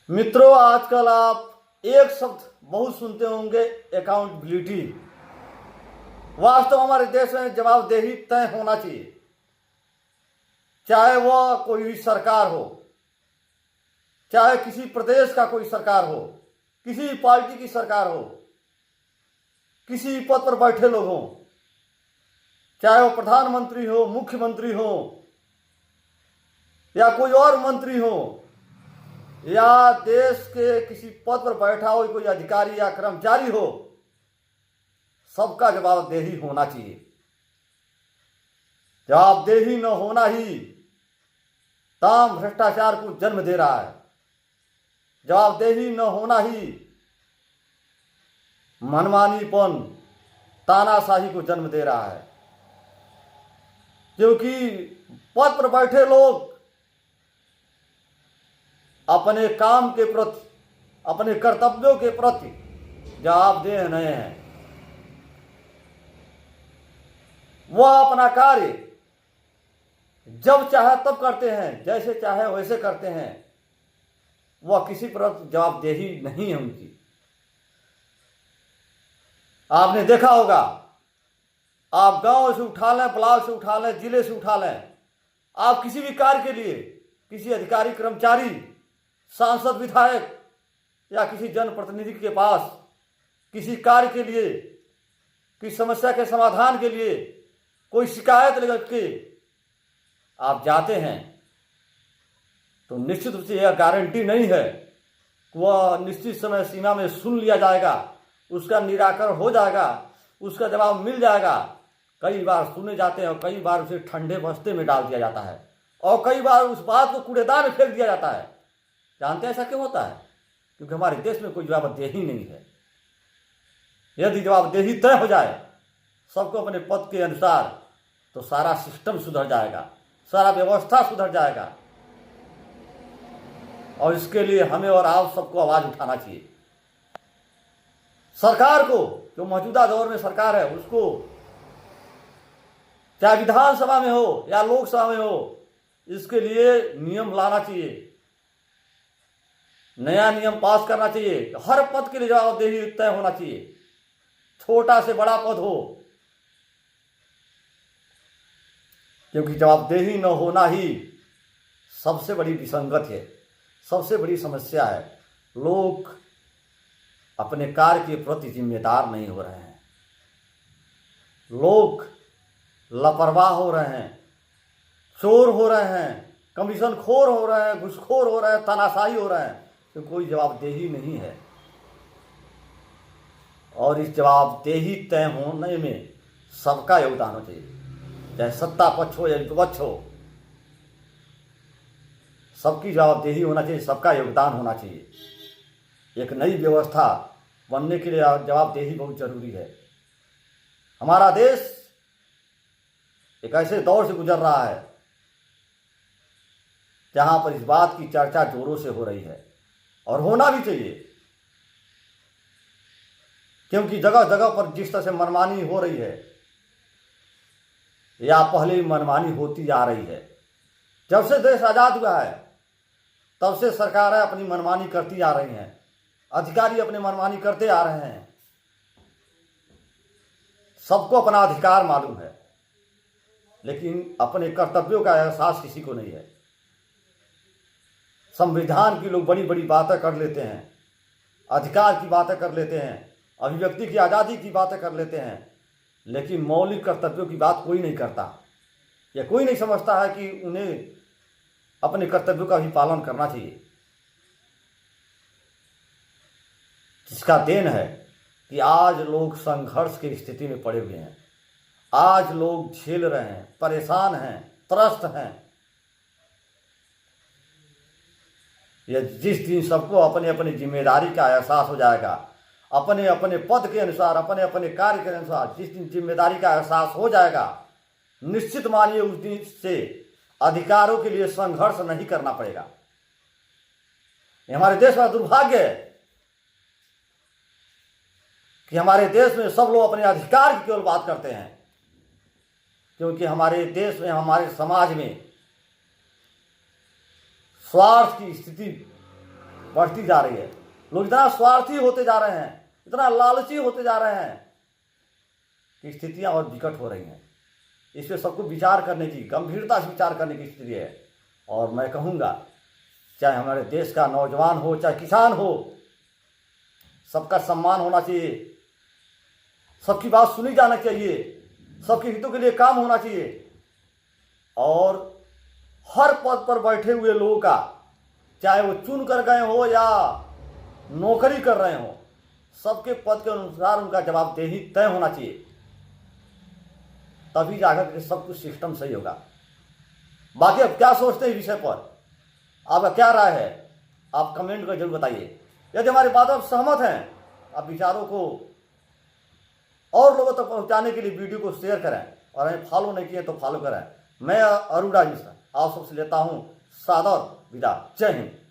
मित्रों, आजकल आप एक शब्द बहुत सुनते होंगे, अकाउंटेबिलिटी। वास्तव हमारे देश में जवाबदेही तय होना चाहिए, चाहे वह कोई भी सरकार हो, चाहे किसी प्रदेश का कोई सरकार हो, किसी पार्टी की सरकार हो, किसी पद पर बैठे लोग हों, चाहे वो प्रधानमंत्री हो, मुख्यमंत्री हो, या कोई और मंत्री हो, या देश के किसी पद पर बैठा हो कोई अधिकारी या कर्मचारी हो, सबका जवाबदेही होना चाहिए। जवाबदेही न होना ही ताम भ्रष्टाचार को जन्म दे रहा है। जवाबदेही न होना ही मनमानीपन, तानाशाही को जन्म दे रहा है। क्योंकि पद पर बैठे लोग अपने काम के प्रति, अपने कर्तव्यों के प्रति जवाबदेह नहीं है। वह अपना कार्य जब चाहे तब करते हैं, जैसे चाहे वैसे करते हैं। वह किसी प्रति जवाबदेही नहीं है उनकी। आपने देखा होगा, आप गांव से उठा लें, ब्लॉक से उठा लें, जिले से उठा लें, आप किसी भी कार्य के लिए किसी अधिकारी, कर्मचारी, सांसद, विधायक या किसी जनप्रतिनिधि के पास किसी कार्य के लिए, किसी समस्या के समाधान के लिए कोई शिकायत लेकर के आप जाते हैं, तो निश्चित रूप से यह गारंटी नहीं है कि वह निश्चित समय सीमा में सुन लिया जाएगा, उसका निराकरण हो जाएगा, उसका जवाब मिल जाएगा। कई बार सुने जाते हैं और कई बार उसे ठंडे बस्ते में डाल दिया जाता है और कई बार उस बात को कूड़ेदान में फेंक दिया जाता है। जानते हैं ऐसा क्यों होता है? क्योंकि हमारे देश में कोई जवाबदेही नहीं है। यदि जवाबदेही तय हो जाए सबको अपने पद के अनुसार, तो सारा सिस्टम सुधर जाएगा, सारा व्यवस्था सुधर जाएगा। और इसके लिए हमें और आप सबको आवाज उठाना चाहिए। सरकार को, जो मौजूदा दौर में सरकार है, उसको चाहे विधानसभा में हो या लोकसभा में हो, इसके लिए नियम लाना चाहिए, नया नियम पास करना चाहिए। हर पद के लिए जवाबदेही तय होना चाहिए, छोटा से बड़ा पद हो। क्योंकि जवाबदेही न होना ही सबसे बड़ी विसंगत है, सबसे बड़ी समस्या है। लोग अपने कार्य के प्रति जिम्मेदार नहीं हो रहे हैं, लोग लापरवाह हो रहे हैं, चोर हो रहे हैं, कमीशन खोर हो रहे हैं, घूसखोर हो रहे हैं, तानाशाही हो रहे हैं। तो कोई जवाबदेही नहीं है। और इस जवाबदेही तय होने में सबका योगदान होना चाहिए, चाहे सत्ता पक्ष हो या विपक्ष हो। सबकी जवाबदेही होना चाहिए, सबका योगदान होना चाहिए। एक नई व्यवस्था बनने के लिए जवाबदेही बहुत जरूरी है। हमारा देश एक ऐसे दौर से गुजर रहा है जहां पर इस बात की चर्चा जोरों से हो रही है, और होना भी चाहिए। क्योंकि जगह जगह पर जिस तरह से मनमानी हो रही है, या पहले ही मनमानी होती आ रही है। जब से देश आजाद हुआ है तब से सरकारें अपनी मनमानी करती आ रही हैं, अधिकारी अपनी मनमानी करते आ रहे हैं। सबको अपना अधिकार मालूम है, लेकिन अपने कर्तव्यों का एहसास किसी को नहीं है। संविधान की लोग बड़ी बड़ी बातें कर लेते हैं, अधिकार की बातें कर लेते हैं, अभिव्यक्ति की आज़ादी की बातें कर लेते हैं, लेकिन मौलिक कर्तव्यों की बात कोई नहीं करता। या कोई नहीं समझता है कि उन्हें अपने कर्तव्यों का भी पालन करना चाहिए। जिसका देन है कि आज लोग संघर्ष की स्थिति में पड़े हुए हैं, आज लोग झेल रहे हैं, परेशान हैं, त्रस्त हैं। यह जिस दिन सबको अपने अपनी जिम्मेदारी का एहसास हो जाएगा, अपने अपने पद के अनुसार, अपने अपने कार्य के अनुसार जिस दिन जिम्मेदारी का एहसास हो जाएगा, निश्चित मानिए उस दिन से अधिकारों के लिए संघर्ष नहीं करना पड़ेगा। ये हमारे देश का दुर्भाग्य है कि हमारे देश में सब लोग अपने अधिकार की केवल बात करते हैं। क्योंकि हमारे देश में, हमारे समाज में स्वार्थ की स्थिति बढ़ती जा रही है। लोग इतना स्वार्थी होते जा रहे हैं, इतना लालची होते जा रहे हैं कि स्थितियां और विकट हो रही हैं। इस पर सबको विचार करने की, गंभीरता से विचार करने की स्थिति है। और मैं कहूँगा, चाहे हमारे देश का नौजवान हो, चाहे किसान हो, सबका सम्मान होना चाहिए, सबकी बात सुनी जाना चाहिए, सबके हितों के लिए काम होना चाहिए। और हर पद पर बैठे हुए लोगों का, चाहे वो चुन कर गए हो या नौकरी कर रहे हो, सबके पद के अनुसार उनका जवाबदेही तय होना चाहिए। तभी जाकर के सब कुछ सिस्टम सही होगा। बाकी अब क्या सोचते हैं इस विषय पर, आपका क्या राय है, आप कमेंट कर जरूर बताइए। यदि हमारी बातों पर सहमत हैं, आप विचारों को और लोगों तक पहुंचाने के लिए वीडियो को शेयर करें, और हमें फॉलो नहीं किए तो फॉलो करें। मैं अरुण राज मिश्रा आप सबसे लेता हूं सादर विदा। जय हिंद।